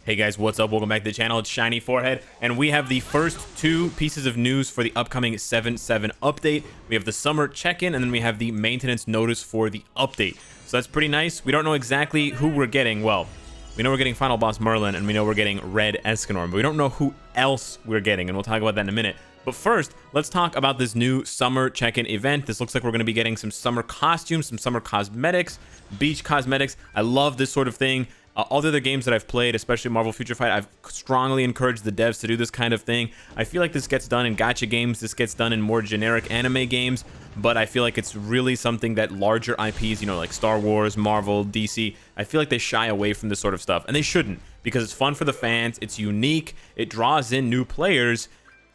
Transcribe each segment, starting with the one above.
Hey guys, what's up? Welcome back to the channel. It's Shiny Forehead, and we have the first two pieces of news for the upcoming 7.7 update. We have the summer check-in, and then we have the maintenance notice for the update. So that's pretty nice. We don't know exactly who we're getting. Well, we know we're getting Final Boss Merlin, and we know we're getting Red Escanor, but we don't know who else we're getting, and we'll talk about that in a minute. But first, let's talk about this new summer check-in event. This looks like we're going to be getting some summer costumes, some summer cosmetics, beach cosmetics. I love this sort of thing. All the other games that I've played, especially Marvel Future Fight, I've strongly encouraged the devs to do this kind of thing. I feel like this gets done in gacha games, this gets done in more generic anime games, but I feel like it's really something that larger IPs, you know, like Star Wars, Marvel, DC, I feel like they shy away from this sort of stuff, and they shouldn't, because it's fun for the fans, it's unique, it draws in new players,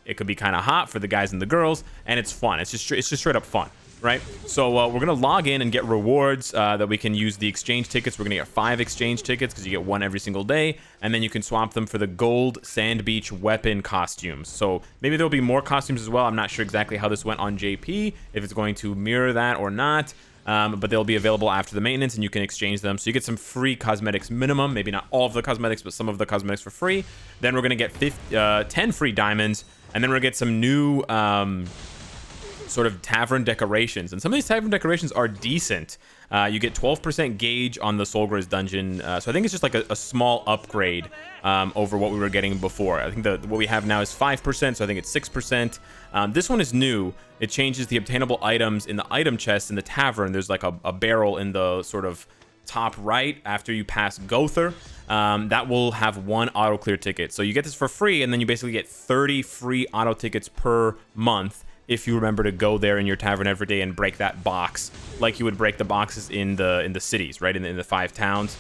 it could be kind of hot for the guys and the girls, and it's fun. It's just straight up fun. Right, so we're gonna log in and get rewards that we can use the exchange tickets. We're gonna get 5 exchange tickets because you get 1 every single day, and then you can swap them for the gold sand beach weapon costumes. So maybe there'll be more costumes as well. I'm not sure exactly how this went on JP, if it's going to mirror that or not, but they'll be available after the maintenance, and you can exchange them. So you get some free cosmetics minimum, maybe not all of the cosmetics, but some of the cosmetics for free. Then we're gonna get 10 free diamonds, and then we're gonna get some new sort of tavern decorations, and some of these tavern decorations are decent. You get 12% gauge on the Solgriz dungeon, so I think it's just like a small upgrade over what we were getting before. I think what we have now is 5%, so I think it's 6%. This one is new. It changes the obtainable items in the item chest in the tavern. There's like a barrel in the sort of top right after you pass Gother. That will have 1 auto clear ticket, so you get this for free, and then you basically get 30 free auto tickets per month if you remember to go there in your tavern every day and break that box like you would break the boxes in the cities, right, in the 5 towns.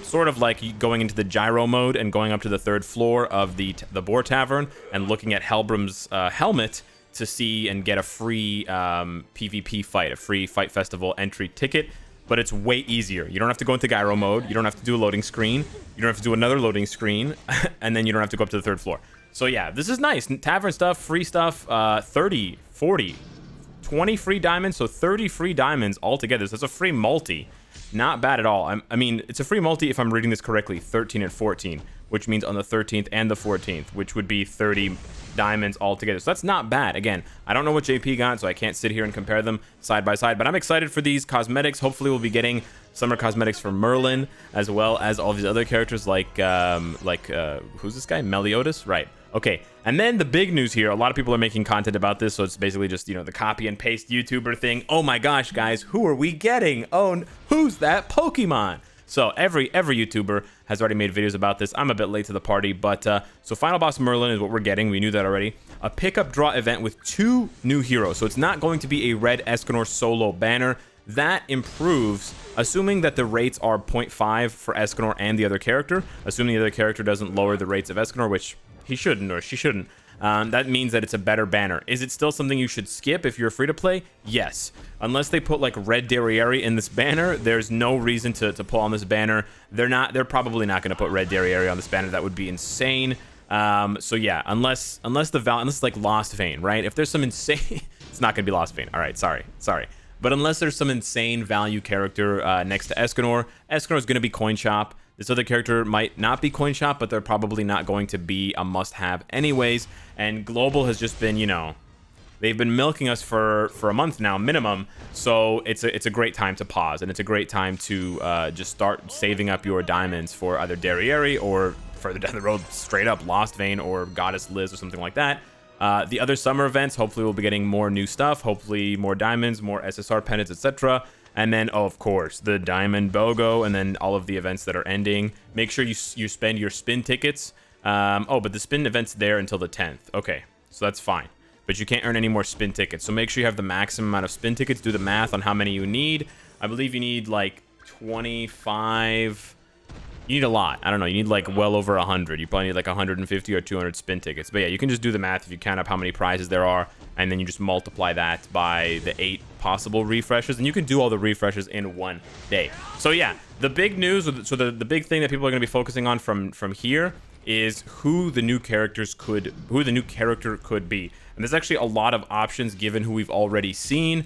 Sort of like going into the gyro mode and going up to the 3rd floor of the Boar Tavern and looking at Helbram's helmet to see and get a free PvP fight, a free Fight Festival entry ticket. But it's way easier. You don't have to go into gyro mode, you don't have to do a loading screen, you don't have to do another loading screen, and then you don't have to go up to the 3rd floor. So yeah, this is nice. Tavern stuff, free stuff, 30, 40, 20 free diamonds, so 30 free diamonds altogether. So it's a free multi. Not bad at all. I mean, it's a free multi if I'm reading this correctly, 13 and 14, which means on the 13th and the 14th, which would be 30 diamonds altogether. So that's not bad. Again, I don't know what JP got, so I can't sit here and compare them side by side, but I'm excited for these cosmetics. Hopefully we'll be getting summer cosmetics for Merlin, as well as all these other characters like who's this guy? Meliodas? Right. Okay, and then the big news here, a lot of people are making content about this, so it's basically just, you know, the copy and paste YouTuber thing. Oh my gosh, guys, who are we getting? Oh, who's that Pokemon? So every YouTuber has already made videos about this. I'm a bit late to the party, but so Final Boss Merlin is what we're getting. We knew that already. A pickup draw event with 2 new heroes. So it's not going to be a Red Escanor solo banner. That improves, assuming that the rates are 0.5 for Escanor and the other character, assuming the other character doesn't lower the rates of Escanor, which he shouldn't or she shouldn't. That means that it's a better banner. Is it still something you should skip if you're free to play? Yes. Unless they put like red derieri in this banner, there's no reason to pull on this banner. They're probably not going to put red derieri on this banner. That would be insane. So yeah, unless it's like Lost Vein, right? If there's some insane, it's not going to be Lost Vein. All right, sorry. But unless there's some insane value character next to Escanor, Escanor is going to be coin shop. This other character might not be coin shop, but they're probably not going to be a must-have anyways. And Global has just been, you know, they've been milking us for a month now minimum. So it's a great time to pause, and it's a great time to just start saving up your diamonds for either derieri or further down the road, straight up Lost Vein or Goddess Liz or something like that. The other summer events, hopefully we'll be getting more new stuff, hopefully more diamonds, more SSR pendants, etc. And then, oh, of course, the Diamond BOGO, and then all of the events that are ending. Make sure you spend your spin tickets. Oh, but the spin event's there until the 10th. Okay, so that's fine. But you can't earn any more spin tickets. So make sure you have the maximum amount of spin tickets. Do the math on how many you need. I believe you need like 25... You need a lot. I don't know. You need like well over 100. You probably need like 150 or 200 spin tickets. But yeah, you can just do the math if you count up how many prizes there are, and then you just multiply that by the 8 possible refreshes, and you can do all the refreshes in 1 day. So yeah, the big news, so the big thing that people are going to be focusing on from here is who the new character could be. And there's actually a lot of options given who we've already seen,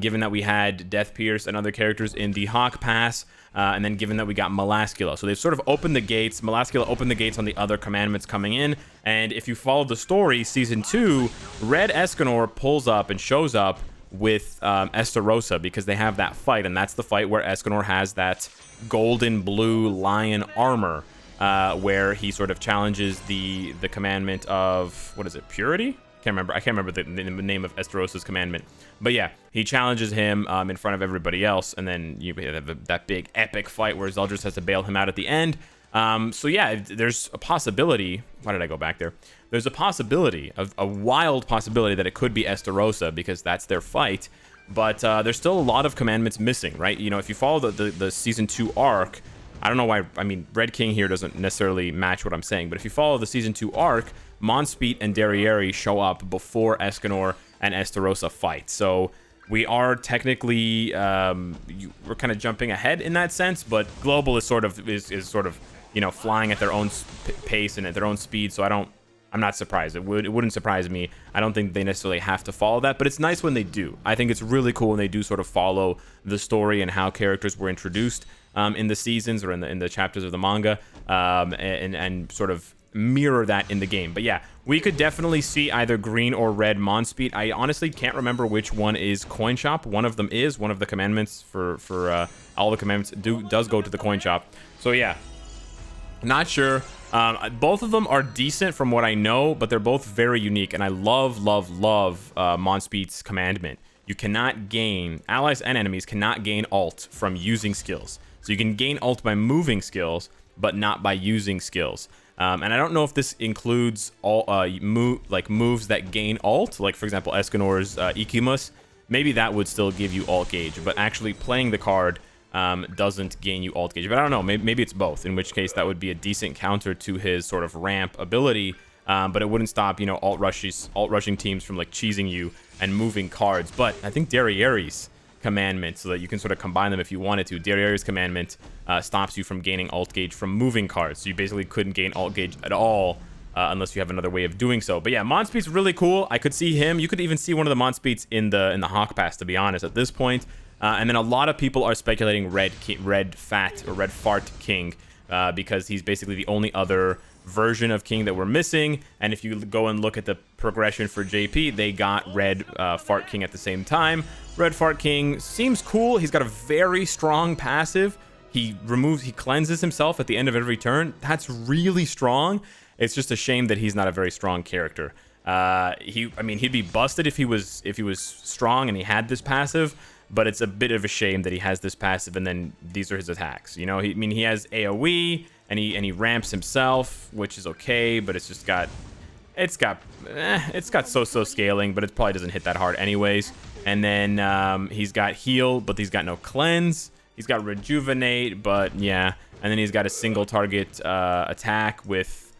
given that we had Death Pierce and other characters in the Hawk Pass, and then given that we got Melascula. So they've sort of opened the gates. Melascula opened the gates on the other commandments coming in. And if you follow the story, Season 2, Red Escanor pulls up and shows up with Estarossa because they have that fight. And that's the fight where Escanor has that golden blue lion armor, where he sort of challenges the commandment of, what is it, purity? I can't remember the name of Estarossa's commandment, but yeah, he challenges him in front of everybody else, and then you have that big epic fight where Zeldris has to bail him out at the end. So yeah, there's a possibility. Why did I go back there? There's a possibility, a wild possibility, that it could be Estarossa because that's their fight. But there's still a lot of commandments missing, right? You know, if you follow the Season 2 arc, I don't know why, I mean, Red King here doesn't necessarily match what I'm saying, but if you follow the Season 2 arc, Monspeet and Derieri show up before Escanor and Estarossa fight. So we are technically, we're kind of jumping ahead in that sense, but Global is sort of, you know, flying at their own pace and at their own speed, so I'm not surprised. It wouldn't surprise me. I don't think they necessarily have to follow that, but it's nice when they do. I think it's really cool when they do sort of follow the story and how characters were introduced in the seasons or in the chapters of the manga, and sort of mirror that in the game. But yeah, we could definitely see either green or red Monspeet. I honestly can't remember which one is Coin Shop. One of them is. One of the commandments for all the commandments does go to the Coin Shop. So yeah, not sure. Both of them are decent from what I know, but they're both very unique, and I love Monspeet's commandment. You cannot gain, allies and enemies cannot gain ult from using skills. So you can gain ult by moving skills, but not by using skills. And I don't know if this includes all moves that gain ult, like for example Escanor's Ikimus. Maybe that would still give you ult gauge, but actually playing the card doesn't gain you ult gauge. But I don't know, maybe it's both, in which case that would be a decent counter to his sort of ramp ability, but it wouldn't stop, you know, alt rushing teams from like cheesing you and moving cards. But I think Derieri's commandment, so that you can sort of combine them if you wanted to. Derieri's commandment stops you from gaining ult gauge from moving cards, so you basically couldn't gain ult gauge at all unless you have another way of doing so. But yeah, Monspeet's really cool. I could see him. You could even see one of the Monspeets in the Hawk Pass, to be honest, at this point. And then a lot of people are speculating Red Fart King, because he's basically the only other version of King that we're missing. And if you go and look at the progression for JP, they got Red Fart King at the same time. Red Fart King seems cool. He's got a very strong passive. He cleanses himself at the end of every turn. That's really strong. It's just a shame that he's not a very strong character. I mean, he'd be busted if he was strong and he had this passive, but it's a bit of a shame that he has this passive and then these are his attacks. You know, he has AoE and he ramps himself, which is okay, but it's got so-so scaling, but it probably doesn't hit that hard anyways. And then he's got heal, but he's got no cleanse. He's got rejuvenate, but yeah. And then he's got a single target attack with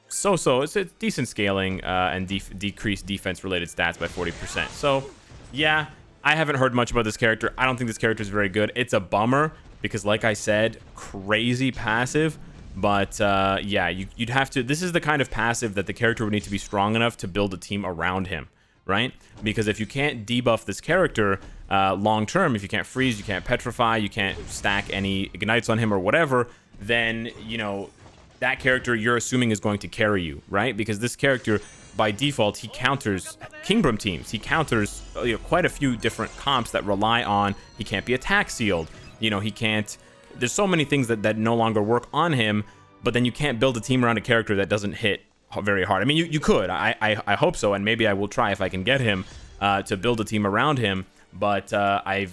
so-so. It's a decent scaling and decreased defense-related stats by 40%. So yeah, I haven't heard much about this character. I don't think this character is very good. It's a bummer because, like I said, crazy passive. But yeah, you'd have to. This is the kind of passive that the character would need to be strong enough to build a team around him, right? Because if you can't debuff this character long term, if you can't freeze, you can't petrify, you can't stack any ignites on him or whatever, then you know that character you're assuming is going to carry you, right? Because this character, by default, he counters Kingdom teams. He counters quite a few different comps that rely on he can't be attack sealed. You know, he can't. There's so many things that no longer work on him, but then you can't build a team around a character that doesn't hit very hard. I mean, you could. I hope so, and maybe I will try if I can get him to build a team around him. But I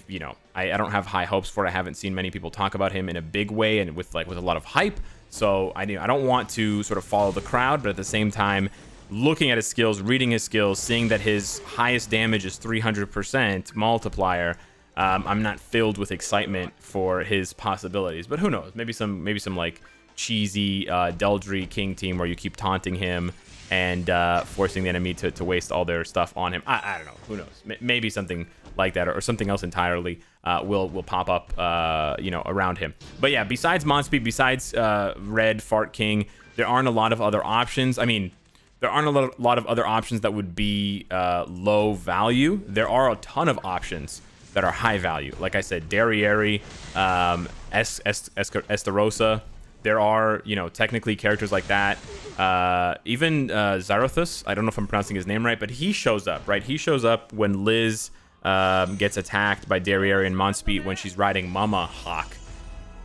don't have high hopes for it. I haven't seen many people talk about him in a big way and with a lot of hype. So I don't want to sort of follow the crowd, but at the same time, looking at his skills, reading his skills, seeing that his highest damage is 300% multiplier. I'm not filled with excitement for his possibilities, but who knows? Maybe some like cheesy Deldry King team where you keep taunting him and forcing the enemy to waste all their stuff on him. I don't know. Who knows? Maybe something like that or something else entirely will pop up around him. But yeah, besides Monspeet, besides Red Fart King, there aren't a lot of other options. I mean, there aren't a lot of other options that would be low value. There are a ton of options that are high value. Like I said, derieri, Estarossa. There are, you know, technically characters like that. Even Zarathus, I don't know if I'm pronouncing his name right, but he shows up, right? He shows up when Liz gets attacked by derieri and Monspeed when she's riding Mama Hawk.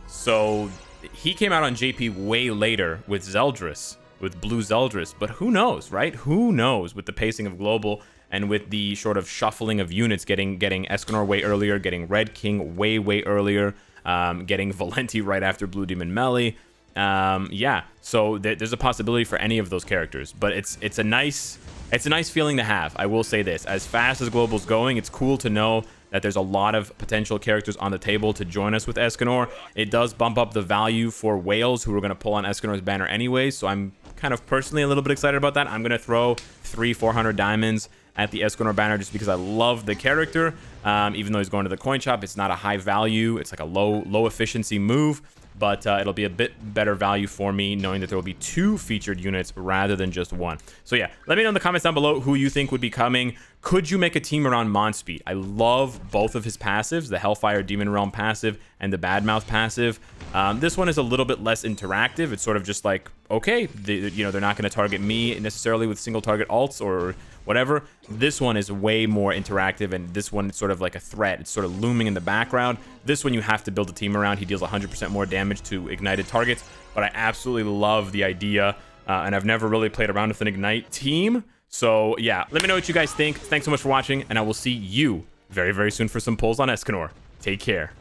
So he came out on JP way later with Zeldris, with Blue Zeldris. But who knows, right? Who knows with the pacing of Global and with the sort of shuffling of units, getting Escanor way earlier, getting Red King way earlier, getting Valenti right after Blue Demon Melee. Yeah, so there's a possibility for any of those characters, but it's a nice feeling to have. I will say this: as fast as Global's going, it's cool to know that there's a lot of potential characters on the table to join us with Escanor. It does bump up the value for whales who are going to pull on Escanor's banner anyways, so I'm kind of personally a little bit excited about that. I'm going to throw 300-400 diamonds at the Escanor banner just because I love the character. Even though he's going to the coin shop, it's not a high value. It's like a low efficiency move, but it'll be a bit better value for me knowing that there will be 2 featured units rather than just 1. So yeah, let me know in the comments down below who you think would be coming. Could you make a team around Monspeed? I love both of his passives, the Hellfire Demon Realm passive and the Badmouth passive. This one is a little bit less interactive. It's sort of just like, okay, you know, they're not going to target me necessarily with single target ults or whatever. This one is way more interactive, and this one is sort of like a threat. It's sort of looming in the background. This one you have to build a team around. He deals 100% more damage to ignited targets, but I absolutely love the idea, and I've never really played around with an Ignite team. So yeah, let me know what you guys think. Thanks so much for watching, and I will see you very soon for some pulls on Escanor. Take care.